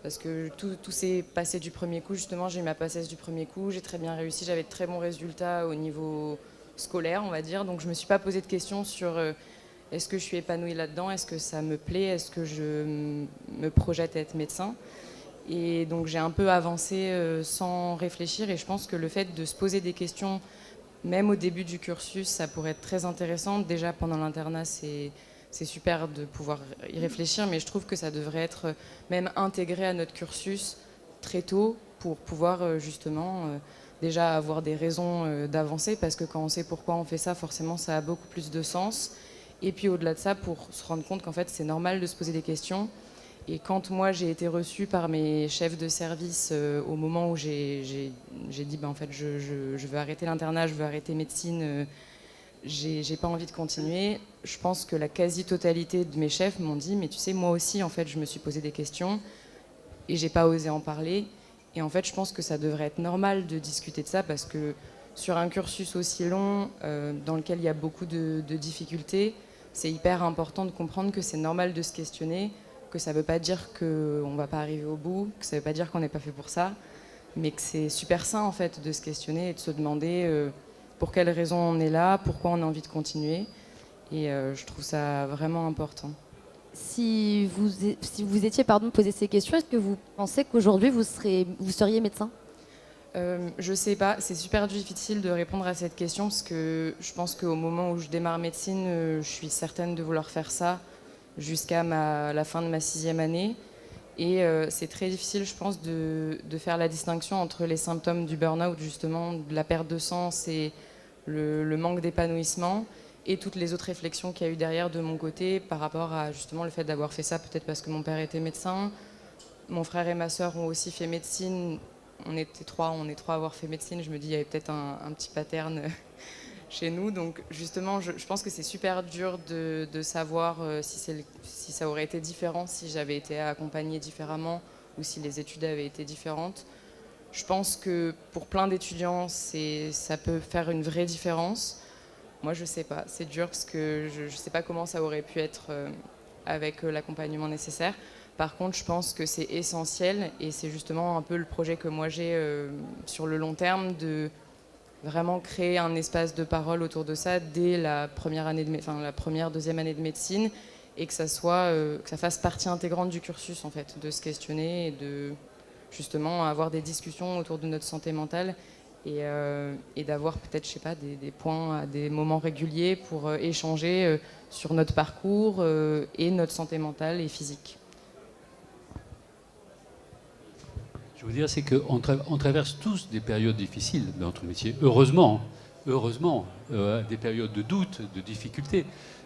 parce que tout s'est passé du premier coup. Justement, j'ai eu ma PACES du premier coup, j'ai très bien réussi, j'avais de très bons résultats au niveau scolaire, on va dire. Donc je ne me suis pas posé de questions sur est-ce que je suis épanouie là-dedans, est-ce que ça me plaît, est-ce que je me projette à être médecin. Et donc j'ai un peu avancé sans réfléchir, et je pense que le fait de se poser des questions, même au début du cursus, ça pourrait être très intéressant. Déjà pendant l'internat, c'est super de pouvoir y réfléchir, mais je trouve que ça devrait être même intégré à notre cursus très tôt, pour pouvoir justement déjà avoir des raisons d'avancer, parce que quand on sait pourquoi on fait ça, forcément ça a beaucoup plus de sens. Et puis au-delà de ça, pour se rendre compte qu'en fait c'est normal de se poser des questions. Et quand moi j'ai été reçue par mes chefs de service au moment où j'ai dit en fait je veux arrêter l'internat, je veux arrêter médecine, j'ai pas envie de continuer, je pense que la quasi-totalité de mes chefs m'ont dit mais tu sais, moi aussi en fait je me suis posé des questions et j'ai pas osé en parler. Et en fait je pense que ça devrait être normal de discuter de ça, parce que sur un cursus aussi long dans lequel il y a beaucoup de difficultés, c'est hyper important de comprendre que c'est normal de se questionner, que ça ne veut pas dire qu'on ne va pas arriver au bout, que ça ne veut pas dire qu'on n'est pas fait pour ça, mais que c'est super sain en fait de se questionner et de se demander pour quelles raisons on est là, pourquoi on a envie de continuer. Et je trouve ça vraiment important. Si vous étiez posé ces questions, est-ce que vous pensez qu'aujourd'hui vous seriez médecin? Je sais pas, c'est super difficile de répondre à cette question, parce que je pense qu'au moment où je démarre médecine, je suis certaine de vouloir faire ça jusqu'à la fin de ma 6e année. Et c'est très difficile, je pense, de faire la distinction entre les symptômes du burn-out, justement, de la perte de sens et le manque d'épanouissement, et toutes les autres réflexions qu'il y a eu derrière de mon côté par rapport à justement le fait d'avoir fait ça, peut-être parce que mon père était médecin. Mon frère et ma sœur ont aussi fait médecine. On est trois à avoir fait médecine. Je me dis, il y avait peut-être un petit pattern chez nous. Donc justement, je pense que c'est super dur de savoir si ça aurait été différent, si j'avais été accompagnée différemment, ou si les études avaient été différentes. Je pense que pour plein d'étudiants, ça peut faire une vraie différence. Moi, je sais pas. C'est dur, parce que je sais pas comment ça aurait pu être avec l'accompagnement nécessaire. Par contre, je pense que c'est essentiel, et c'est justement un peu le projet que moi j'ai sur le long terme, de vraiment créer un espace de parole autour de ça dès la première, deuxième année de médecine, et que ça fasse partie intégrante du cursus en fait, de se questionner et de justement avoir des discussions autour de notre santé mentale, et d'avoir peut-être, je sais pas, des points à des moments réguliers pour échanger sur notre parcours et notre santé mentale et physique. Je veux dire, c'est qu'on traverse tous des périodes difficiles dans notre métier. Heureusement, des périodes de doute, de difficultés.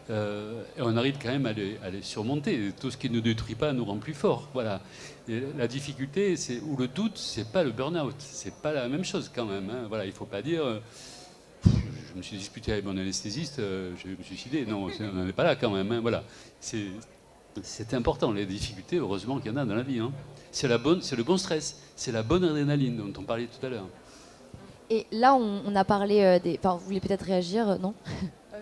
Et on arrive quand même à les surmonter. Tout ce qui ne nous détruit pas nous rend plus forts. Voilà. Et la difficulté, ou le doute, c'est pas le burn-out. C'est pas la même chose quand même. Hein. Voilà, il faut pas dire. Je me suis disputé avec mon anesthésiste, je vais me suicider. Non, on n'en est pas là quand même. Hein. Voilà. C'est important, les difficultés. Heureusement qu'il y en a dans la vie. Hein. C'est le bon stress, c'est la bonne adrénaline dont on parlait tout à l'heure. Et là, on a parlé Enfin, vous voulez peut-être réagir, non?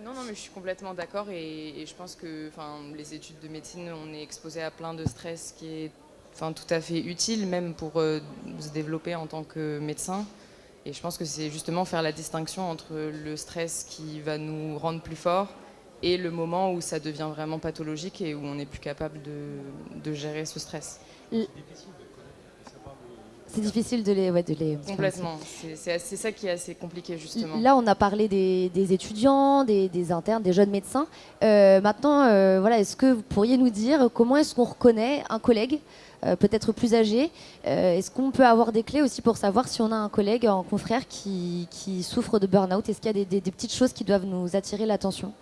Non, mais je suis complètement d'accord, et je pense que les études de médecine, on est exposé à plein de stress qui est tout à fait utile, même pour se développer en tant que médecin. Et je pense que c'est justement faire la distinction entre le stress qui va nous rendre plus forts et le moment où ça devient vraiment pathologique et où on n'est plus capable de gérer ce stress. C'est difficile de les... Complètement. C'est ça qui est assez compliqué, justement. Là, on a parlé des étudiants, des internes, des jeunes médecins. Maintenant, voilà, est-ce que vous pourriez nous dire comment est-ce qu'on reconnaît un collègue, peut-être plus âgé? Est-ce qu'on peut avoir des clés aussi pour savoir si on a un collègue, un confrère qui souffre de burn-out? Est-ce qu'il y a des petites choses qui doivent nous attirer l'attention?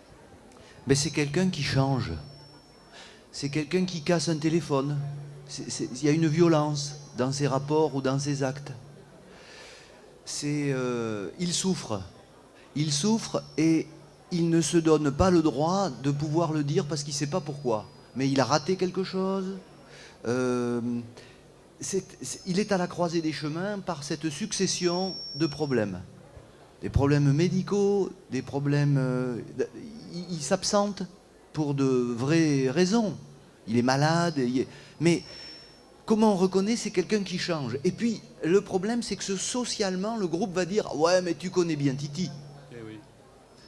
Ben, c'est quelqu'un qui change. C'est quelqu'un qui casse un téléphone. Il y a une violence dans ses rapports ou dans ses actes. Il souffre. Il souffre et il ne se donne pas le droit de pouvoir le dire parce qu'il ne sait pas pourquoi. Mais il a raté quelque chose. Il est à la croisée des chemins par cette succession de problèmes. Des problèmes médicaux, des problèmes... il s'absente pour de vraies raisons. Il est malade, mais comment on reconnaît? C'est quelqu'un qui change. Et puis, le problème, c'est que socialement, le groupe va dire « Ouais, mais tu connais bien Titi. Eh oui.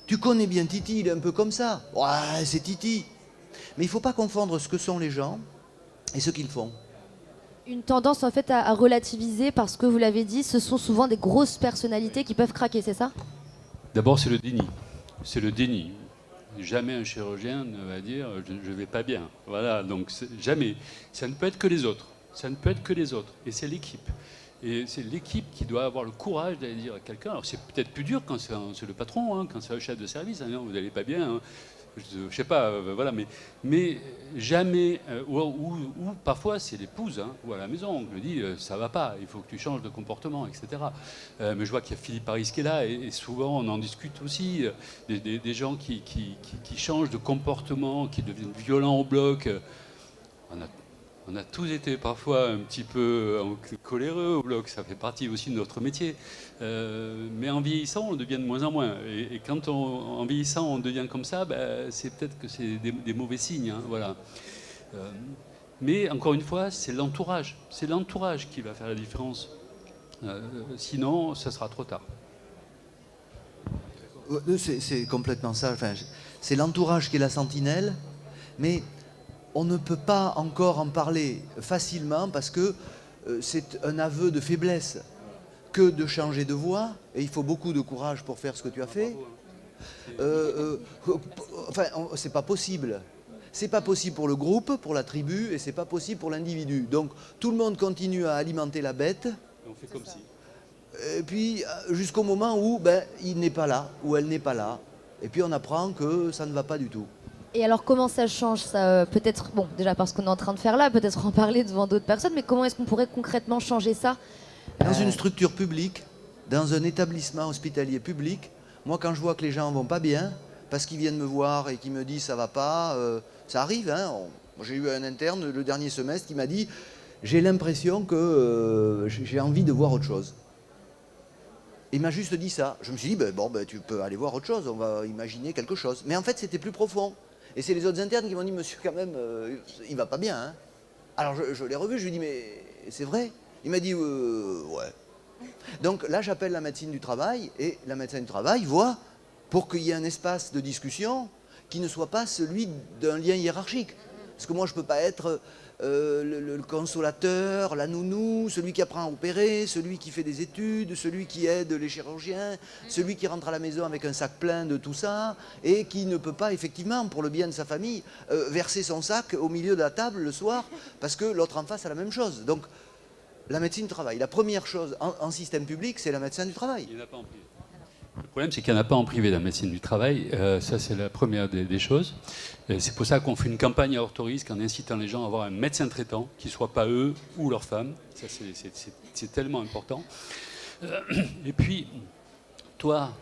Tu connais bien Titi, il est un peu comme ça. Ouais, c'est Titi. » Mais il ne faut pas confondre ce que sont les gens et ce qu'ils font. Une tendance, en fait, à relativiser parce que, vous l'avez dit, ce sont souvent des grosses personnalités qui peuvent craquer, c'est ça? D'abord, c'est le déni. C'est le déni. Jamais un chirurgien ne va dire je vais pas bien. Voilà, donc jamais. Ça ne peut être que les autres. Ça ne peut être que les autres. Et c'est l'équipe. Et c'est l'équipe qui doit avoir le courage d'aller dire à quelqu'un. Alors c'est peut-être plus dur quand c'est le patron, hein, quand c'est le chef de service. Hein, non, vous n'allez pas bien. Hein. Je sais pas, voilà, mais jamais, ou parfois c'est l'épouse, hein, ou à la maison, on me dit ça va pas, il faut que tu changes de comportement, etc. Mais je vois qu'il y a Philippe Paris qui est là, et souvent on en discute aussi, des gens qui changent de comportement, qui deviennent violents au bloc. On a tous été parfois un petit peu coléreux au bloc, ça fait partie aussi de notre métier. Mais en vieillissant, on devient de moins en moins. Et quand en vieillissant, on devient comme ça, c'est peut-être que c'est des mauvais signes. Hein, voilà. Mais encore une fois, c'est l'entourage. C'est l'entourage qui va faire la différence. Sinon, ça sera trop tard. C'est complètement ça. Enfin, c'est l'entourage qui est la sentinelle, mais on ne peut pas encore en parler facilement parce que c'est un aveu de faiblesse que de changer de voie, et il faut beaucoup de courage pour faire ce que tu as fait. Enfin, c'est pas possible. C'est pas possible pour le groupe, pour la tribu, et c'est pas possible pour l'individu. Donc tout le monde continue à alimenter la bête. On fait comme si. Et puis jusqu'au moment où il n'est pas là, ou elle n'est pas là. Et puis on apprend que ça ne va pas du tout. Et alors comment ça change ça? Peut-être, bon, déjà parce qu'on est en train de faire là, peut-être en parler devant d'autres personnes, mais comment est-ce qu'on pourrait concrètement changer ça? Dans une structure publique, dans un établissement hospitalier public, moi quand je vois que les gens vont pas bien, parce qu'ils viennent me voir et qu'ils me disent ça va pas, ça arrive, hein. J'ai eu un interne le dernier semestre qui m'a dit j'ai l'impression que j'ai envie de voir autre chose. Il m'a juste dit ça. Je me suis dit tu peux aller voir autre chose, on va imaginer quelque chose. Mais en fait c'était plus profond. Et c'est les autres internes qui m'ont dit monsieur quand même, il va pas bien. Hein. Alors je l'ai revu, je lui ai dit mais c'est vrai? Il m'a dit ouais. Donc là j'appelle la médecine du travail et la médecine du travail voit pour qu'il y ait un espace de discussion qui ne soit pas celui d'un lien hiérarchique. Parce que moi je ne peux pas être le consolateur, la nounou, celui qui apprend à opérer, celui qui fait des études, celui qui aide les chirurgiens, celui qui rentre à la maison avec un sac plein de tout ça et qui ne peut pas effectivement, pour le bien de sa famille, verser son sac au milieu de la table le soir parce que l'autre en face a la même chose. Donc la médecine du travail, la première chose en système public, c'est la médecine du travail. Il n'y en a pas en privé. Le problème, c'est qu'il n'y en a pas en privé, la médecine du travail. Ça, c'est la première des choses. C'est pour ça qu'on fait une campagne à Orthorisque en incitant les gens à avoir un médecin traitant, qui ne soit pas eux ou leur femme. Ça, c'est tellement important. Et puis, toi,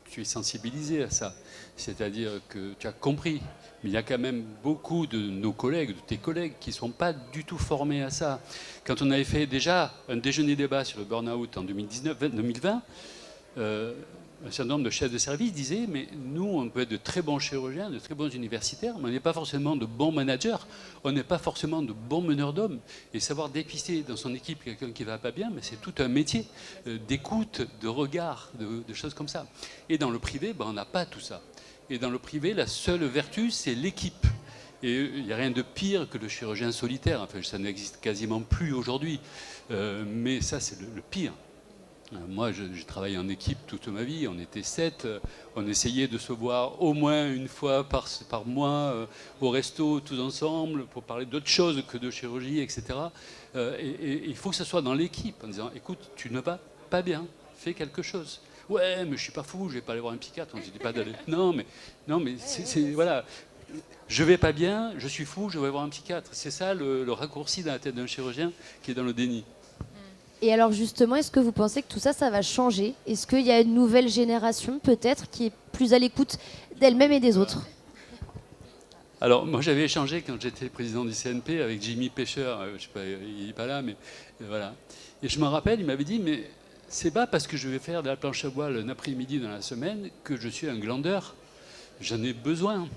tu es sensibilisé à ça. C'est-à-dire que tu as compris. Mais il y a quand même beaucoup de nos collègues, de tes collègues, qui ne sont pas du tout formés à ça. Quand on avait fait déjà un déjeuner-débat sur le burn-out en 2020, un certain nombre de chefs de service disaient mais nous, on peut être de très bons chirurgiens, de très bons universitaires, mais on n'est pas forcément de bons managers, on n'est pas forcément de bons meneurs d'hommes. Et savoir dépister dans son équipe quelqu'un qui ne va pas bien, mais c'est tout un métier d'écoute, de regard, de choses comme ça. Et dans le privé, on n'a pas tout ça. Et dans le privé, la seule vertu, c'est l'équipe. Et il n'y a rien de pire que le chirurgien solitaire. Enfin, ça n'existe quasiment plus aujourd'hui. Mais ça, c'est le pire. Moi, j'ai travaillé en équipe toute ma vie. On était 7. On essayait de se voir au moins une fois par mois au resto, tous ensemble, pour parler d'autre chose que de chirurgie, etc. Et il faut que ça soit dans l'équipe, en disant, écoute, tu ne vas pas bien, fais quelque chose. Ouais, mais je suis pas fou, je vais pas aller voir un psychiatre. On ne dit pas d'aller. Non, mais voilà. Je vais pas bien, je suis fou, je vais voir un psychiatre. C'est ça le raccourci dans la tête d'un chirurgien qui est dans le déni. Et alors justement, est-ce que vous pensez que tout ça, ça va changer? Est-ce qu'il y a une nouvelle génération peut-être qui est plus à l'écoute d'elle-même et des autres? Alors, moi, j'avais échangé quand j'étais président du CNP avec Jimmy Pêcheur. Je sais pas, il n'est pas là, mais voilà. Et je me rappelle, il m'avait dit, mais c'est pas parce que je vais faire de la planche à voile un après-midi dans la semaine que je suis un glandeur. J'en ai besoin.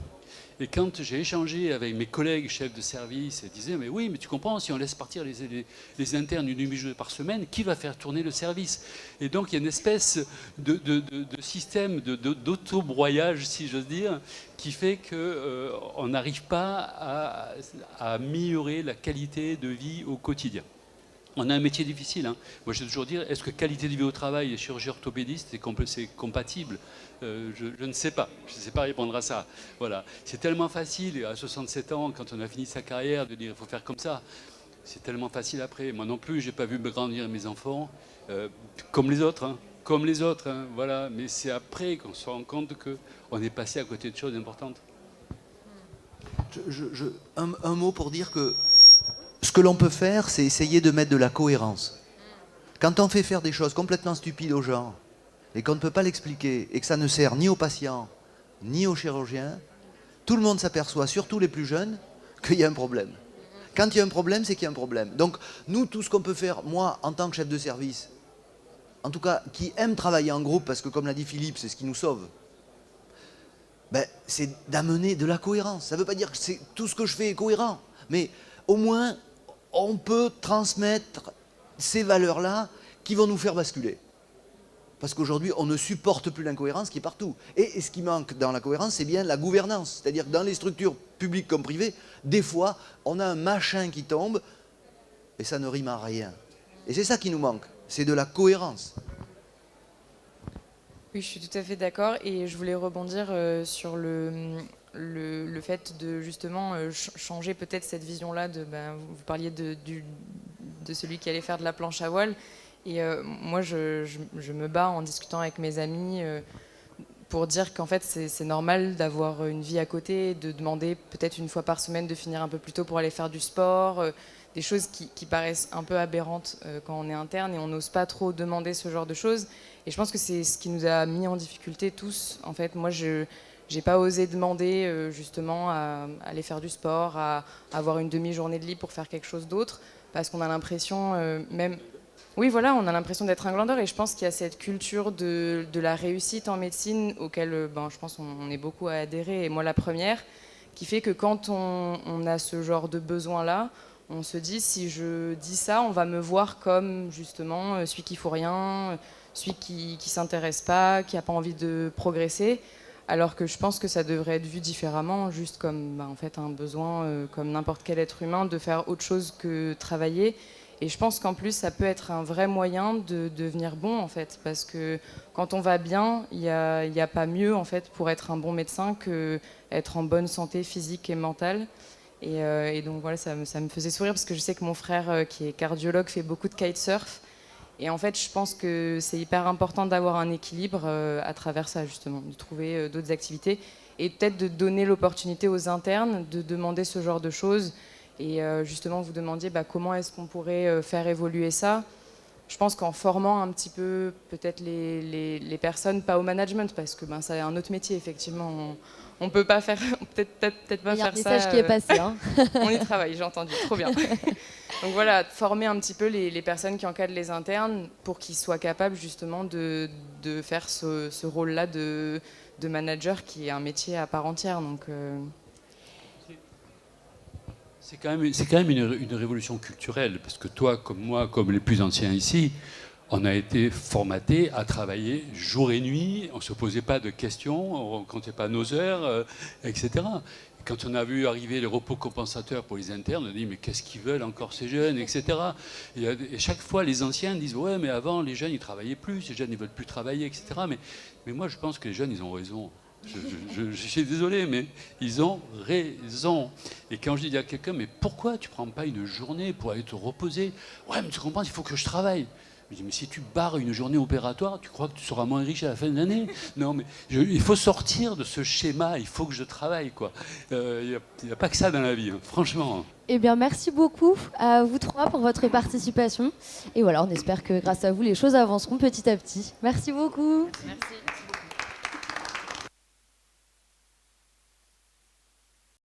Et quand j'ai échangé avec mes collègues chefs de service, ils disaient, mais oui, mais tu comprends, si on laisse partir les internes une demi-journée par semaine, qui va faire tourner le service? Et donc il y a une espèce de système d'auto-broyage, si j'ose dire, qui fait qu'on n'arrive pas à améliorer la qualité de vie au quotidien. On a un métier difficile. Hein. Moi, je vais toujours dire, est-ce que qualité de vie au travail et chirurgie orthopédiste, c'est compatible? Je ne sais pas. Je ne sais pas répondre à ça. Voilà. C'est tellement facile, à 67 ans, quand on a fini sa carrière, de dire il faut faire comme ça. C'est tellement facile après. Moi non plus, je n'ai pas vu me grandir mes enfants comme les autres. Hein. Comme les autres. Hein. Voilà. Mais c'est après qu'on se rend compte qu'on est passé à côté de choses importantes. Un mot pour dire que ce que l'on peut faire, c'est essayer de mettre de la cohérence. Quand on fait faire des choses complètement stupides aux gens, et qu'on ne peut pas l'expliquer, et que ça ne sert ni aux patients, ni aux chirurgiens, tout le monde s'aperçoit, surtout les plus jeunes, qu'il y a un problème. Quand il y a un problème, c'est qu'il y a un problème. Donc, nous, tout ce qu'on peut faire, moi, en tant que chef de service, en tout cas, qui aime travailler en groupe, parce que comme l'a dit Philippe, c'est ce qui nous sauve, ben, c'est d'amener de la cohérence. Ça ne veut pas dire que tout ce que je fais est cohérent, mais au moins, on peut transmettre ces valeurs-là qui vont nous faire basculer. Parce qu'aujourd'hui, on ne supporte plus l'incohérence qui est partout. Et ce qui manque dans la cohérence, c'est bien la gouvernance. C'est-à-dire que dans les structures publiques comme privées, des fois, on a un machin qui tombe et ça ne rime à rien. Et c'est ça qui nous manque, c'est de la cohérence. Oui, je suis tout à fait d'accord. Et je voulais rebondir sur le fait de justement changer peut-être cette vision-là. Vous parliez de celui qui allait faire de la planche à voile. Et moi, je me bats en discutant avec mes amis pour dire qu'en fait, c'est normal d'avoir une vie à côté, de demander peut-être une fois par semaine de finir un peu plus tôt pour aller faire du sport, des choses qui paraissent un peu aberrantes quand on est interne et on n'ose pas trop demander ce genre de choses. Et je pense que c'est ce qui nous a mis en difficulté tous. En fait, moi, je n'ai pas osé demander justement à aller faire du sport, à avoir une demi-journée de libre pour faire quelque chose d'autre, parce qu'on a l'impression même... Oui, voilà, on a l'impression d'être un glandeur et je pense qu'il y a cette culture de la réussite en médecine auquel je pense on est beaucoup à adhérer, et moi la première, qui fait que quand on a ce genre de besoin-là, on se dit si je dis ça, on va me voir comme justement celui qui ne fout rien, celui qui ne s'intéresse pas, qui n'a pas envie de progresser, alors que je pense que ça devrait être vu différemment, juste comme en fait, un besoin, comme n'importe quel être humain, de faire autre chose que travailler. Et je pense qu'en plus, ça peut être un vrai moyen de devenir bon, en fait, parce que quand on va bien, il n'y a pas mieux, en fait, pour être un bon médecin qu'être en bonne santé physique et mentale. Et donc, voilà, ça me faisait sourire, parce que je sais que mon frère, qui est cardiologue, fait beaucoup de kitesurf. Et en fait, je pense que c'est hyper important d'avoir un équilibre à travers ça, justement, de trouver d'autres activités. Et peut-être de donner l'opportunité aux internes de demander ce genre de choses. Et justement, vous demandiez comment est-ce qu'on pourrait faire évoluer ça. Je pense qu'en formant un petit peu peut-être les personnes, pas au management, parce que c'est un autre métier, effectivement. On ne peut pas faire, peut-être pas faire ça. Il y a un message qui est passé. Hein. On y travaille, j'ai entendu, trop bien. Donc voilà, former un petit peu les personnes qui encadrent les internes pour qu'ils soient capables justement de faire ce rôle-là de manager qui est un métier à part entière. Donc, C'est quand même une révolution culturelle, parce que toi, comme moi, comme les plus anciens ici, on a été formaté à travailler jour et nuit, on ne se posait pas de questions, on ne comptait pas nos heures, etc. Et quand on a vu arriver les repos compensateurs pour les internes, on a dit mais qu'est-ce qu'ils veulent encore ces jeunes, etc. Et chaque fois les anciens disent ouais mais avant les jeunes ils travaillaient plus, ces jeunes ils veulent plus travailler, etc. Mais moi je pense que les jeunes ils ont raison. Je suis désolé, mais ils ont raison. Et quand je dis à quelqu'un, mais pourquoi tu ne prends pas une journée pour aller te reposer? Ouais, mais tu comprends, il faut que je travaille. Je dis, mais si tu barres une journée opératoire, tu crois que tu seras moins riche à la fin de l'année? Non, mais il faut sortir de ce schéma, il faut que je travaille, quoi. Il n'y a pas que ça dans la vie, hein, franchement. Eh bien, merci beaucoup à vous trois pour votre participation. Et voilà, on espère que grâce à vous, les choses avanceront petit à petit. Merci beaucoup. Merci.